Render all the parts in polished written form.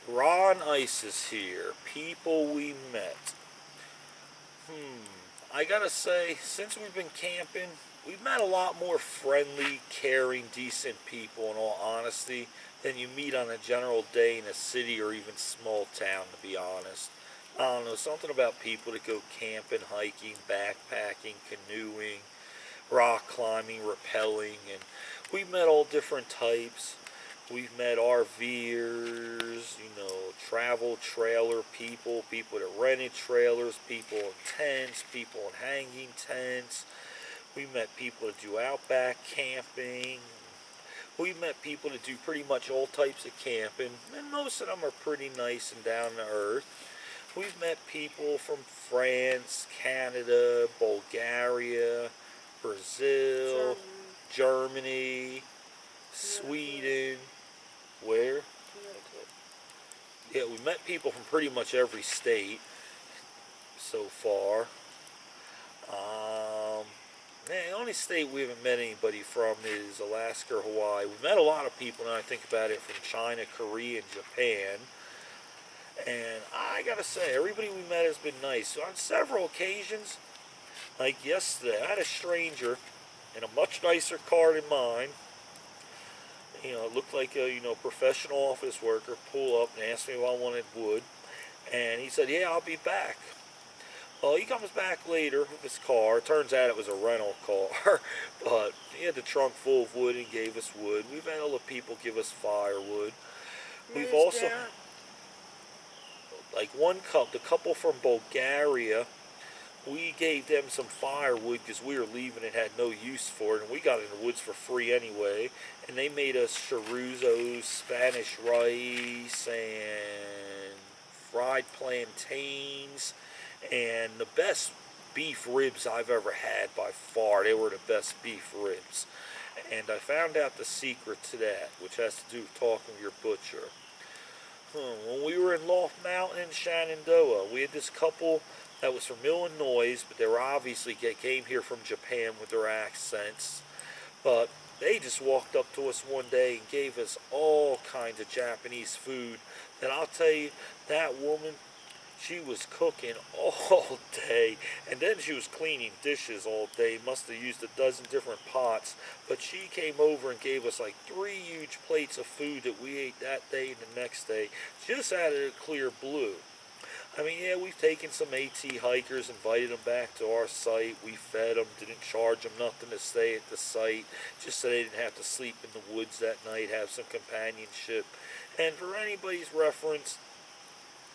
Ron Ice is here. People we met. I gotta say, since we've been camping, we've met a lot more friendly, caring, decent people, in all honesty, than you meet on a general day in a city or even small town, to be honest. I don't know, something about people that go camping, hiking, backpacking, canoeing, rock climbing, rappelling, and we've met all different types. We've met RVers, travel trailer people, people that rented trailers, people in tents, people in hanging tents. We met people that do outback camping. We've met people that do pretty much all types of camping, and most of them are pretty nice and down to earth. We've met people from France, Canada, Bulgaria, Brazil, Germany, Germany, Connecticut, Sweden. Where? Connecticut. Yeah, we met people from pretty much every state so far. Um, the only state we haven't met anybody from is Alaska or Hawaii. We met a lot of people, now I think about it, from China, Korea, and Japan. And I gotta say, everybody we met has been nice. So on several occasions, like yesterday, I had a stranger in a much nicer car than mine. It looked like a professional office worker pull up and asked me if I wanted wood, and he said, "Yeah, I'll be back." Well, he comes back later with his car. Turns out it was a rental car, but he had the trunk full of wood and gave us wood. We've had other people give us firewood. Met We've his also, dad. like one couple, the couple from Bulgaria, we gave them some firewood because we were leaving and had no use for it, and we got in the woods for free anyway. And they made us chorizo, Spanish rice, and fried plantains, and the best beef ribs I've ever had by far. They were the best beef ribs. And I found out the secret to that, which has to do with talking to your butcher. When we were in Loft Mountain in Shenandoah, we had this couple that was from Illinois, but they were obviously they came here from Japan with their accents. But they just walked up to us one day and gave us all kinds of Japanese food. And I'll tell you, that woman, she was cooking all day, and then she was cleaning dishes all day. Must have used a dozen different pots. But she came over and gave us like 3 huge plates of food that we ate that day and the next day, just out of the clear blue. I mean, yeah, we've taken some AT hikers, invited them back to our site. We fed them, didn't charge them nothing to stay at the site, just so they didn't have to sleep in the woods that night, have some companionship. And for anybody's reference,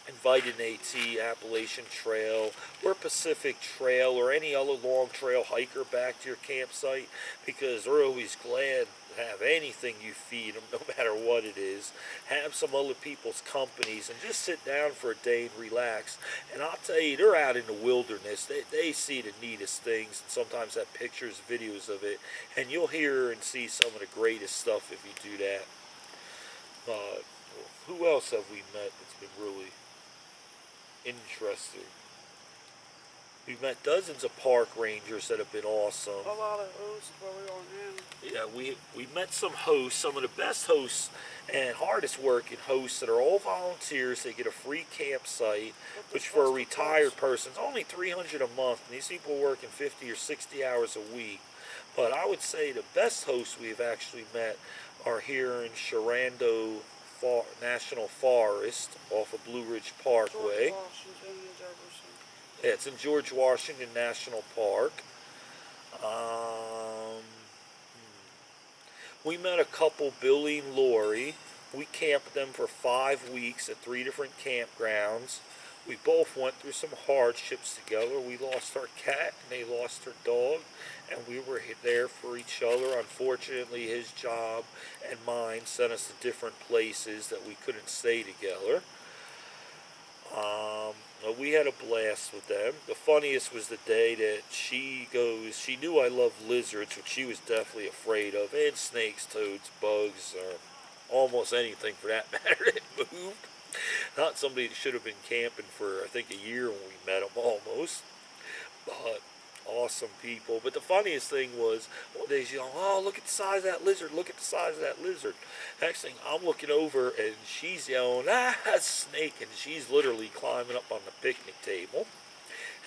invited an AT, Appalachian Trail, or Pacific Trail, or any other long trail hiker back to your campsite, because they're always glad to have anything you feed them, no matter what it is. Have some other people's companies and just sit down for a day and relax. And I'll tell you, they're out in the wilderness. They see the neatest things, and sometimes have pictures, videos of it, and you'll hear and see some of the greatest stuff if you do that. Uh, who else have we met that's been really interesting? We've met dozens of park rangers that have been awesome. A lot of hosts where we are now. Yeah, we met some hosts, some of the best hosts and hardest working hosts that are all volunteers. They get a free campsite, With the which for a best retired approach. person is only 300 a month. And these people are working 50 or 60 hours a week. But I would say the best hosts we've actually met are here in National Forest off of Blue Ridge George Parkway. Washington and Jefferson. Yeah, it's in George Washington National Park. Um, we met a couple, Billy and Lori. We camped them for 5 weeks at 3 different campgrounds. We both went through some hardships together. We lost our cat and they lost their dog, and we were there for each other. Unfortunately, his job and mine sent us to different places that we couldn't stay together. Um, we had a blast with them. The funniest was the day that she knew I love lizards, which she was definitely afraid of, and snakes, toads, bugs, or almost anything for that matter that moved. Not somebody that should have been camping for, I think, a year when we met them almost. But awesome people. But the funniest thing was, one day she's yelling, "Oh, look at the size of that lizard! Look at the size of that lizard!" Next thing, I'm looking over and she's yelling, "Ah, snake!" And she's literally climbing up on the picnic table.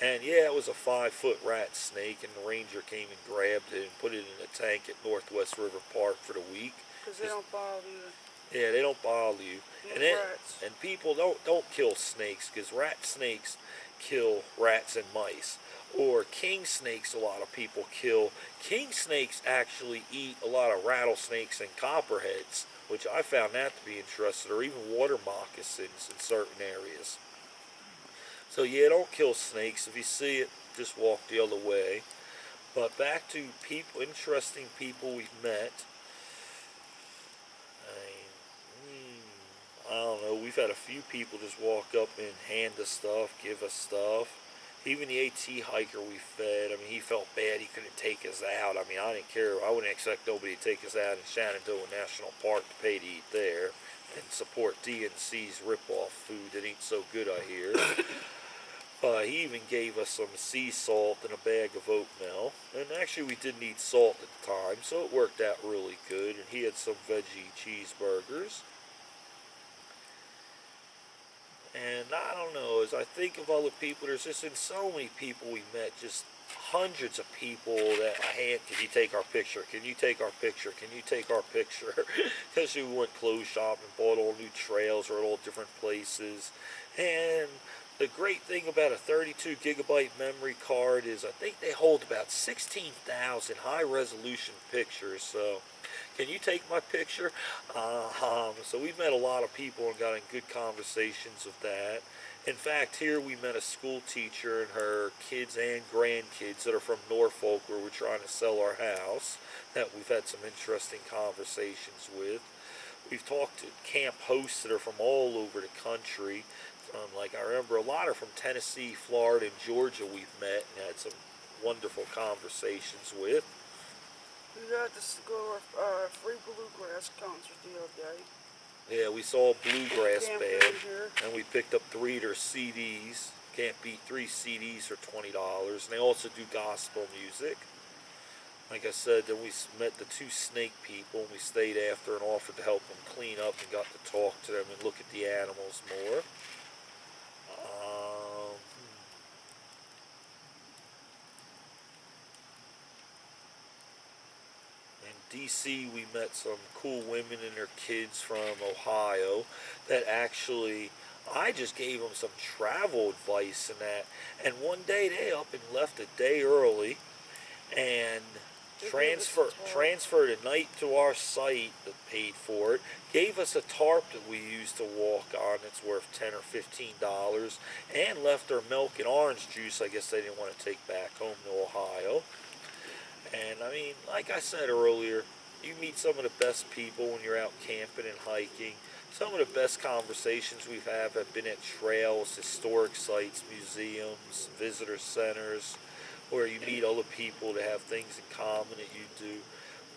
And yeah, it was a 5-foot rat snake, and the ranger came and grabbed it and put it in a tank at Northwest River Park for the week. Because they don't bother you. Yeah, they don't bother you. Eat And then, rats. and people don't kill snakes, because rat snakes kill rats and mice. Or king snakes, a lot of people kill. King snakes actually eat a lot of rattlesnakes and copperheads, which I found that to be interesting, or even water moccasins in certain areas. So yeah, don't kill snakes. If you see it, just walk the other way. But back to people, interesting people we've met. I don't know. We've had a few people just walk up and hand us stuff, give us stuff. Even the AT hiker we fed. I mean, he felt bad he couldn't take us out. I mean, I didn't care. I wouldn't expect nobody to take us out in Shenandoah National Park to pay to eat there and support DNC's rip-off food that ain't so good, I hear. He even gave us some sea salt and a bag of oatmeal. And actually, we didn't eat salt at the time, so it worked out really good. And he had some veggie cheeseburgers. And I don't know, as I think of all the people, there's just been so many people we met, just hundreds of people that I had, can you take our picture? Can you take our picture? Can you take our picture? Because we went clothes shopping, bought all new trails or at all different places. And the great thing about a 32 gigabyte memory card is I think they hold about 16,000 high resolution pictures. So can you take my picture? So we've met a lot of people and got in good conversations with that. In fact, here we met a school teacher and her kids and grandkids that are from Norfolk, where we're trying to sell our house, that we've had some interesting conversations with. We've talked to camp hosts that are from all over the country. Like I remember a lot are from Tennessee, Florida, and Georgia we've met and had some wonderful conversations with. We got to go to a free bluegrass concert the other day. Yeah, we saw a bluegrass Camp band, in here. and we picked up 3 of their CDs. Can't beat 3 CDs for $20. And they also do gospel music. Like I said, then we met the 2 snake people, and we stayed after and offered to help them clean up and got to talk to them and look at the animals more. In DC, we met some cool women and their kids from Ohio that actually, I just gave them some travel advice and that. And one day they up and left a day early and transferred a night to our site that paid for it, gave us a tarp that we used to walk on that's worth $10 or $15, and left their milk and orange juice. I guess they didn't want to take back home to Ohio. And I mean, like I said earlier, you meet some of the best people when you're out camping and hiking. Some of the best conversations we've had have been at trails, historic sites, museums, visitor centers, where you meet other people that have things in common that you do.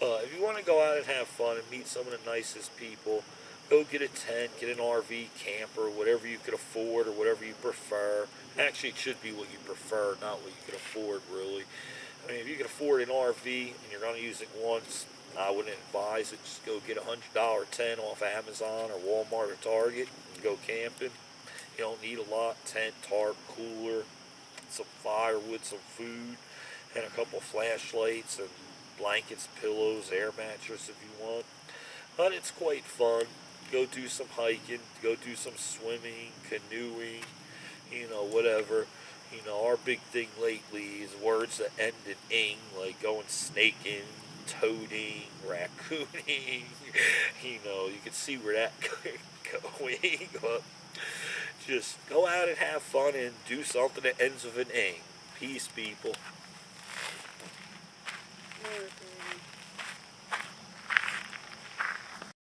If you want to go out and have fun and meet some of the nicest people, go get a tent, get an RV, camper, whatever you could afford or whatever you prefer. Actually, it should be what you prefer, not what you could afford, really. I mean, if you can afford an RV and you're going to use it once, I wouldn't advise it. Just go get a $100 tent off Amazon or Walmart or Target and go camping. You don't need a lot. Tent, tarp, cooler, some firewood, some food, and a couple flashlights and blankets, pillows, air mattress if you want. But it's quite fun. Go do some hiking, go do some swimming, canoeing, whatever. Our big thing lately is words that end in ing, like going snaking, toading, raccooning. You can see where that going. But just go out and have fun and do something that ends with an ing. Peace, people. America.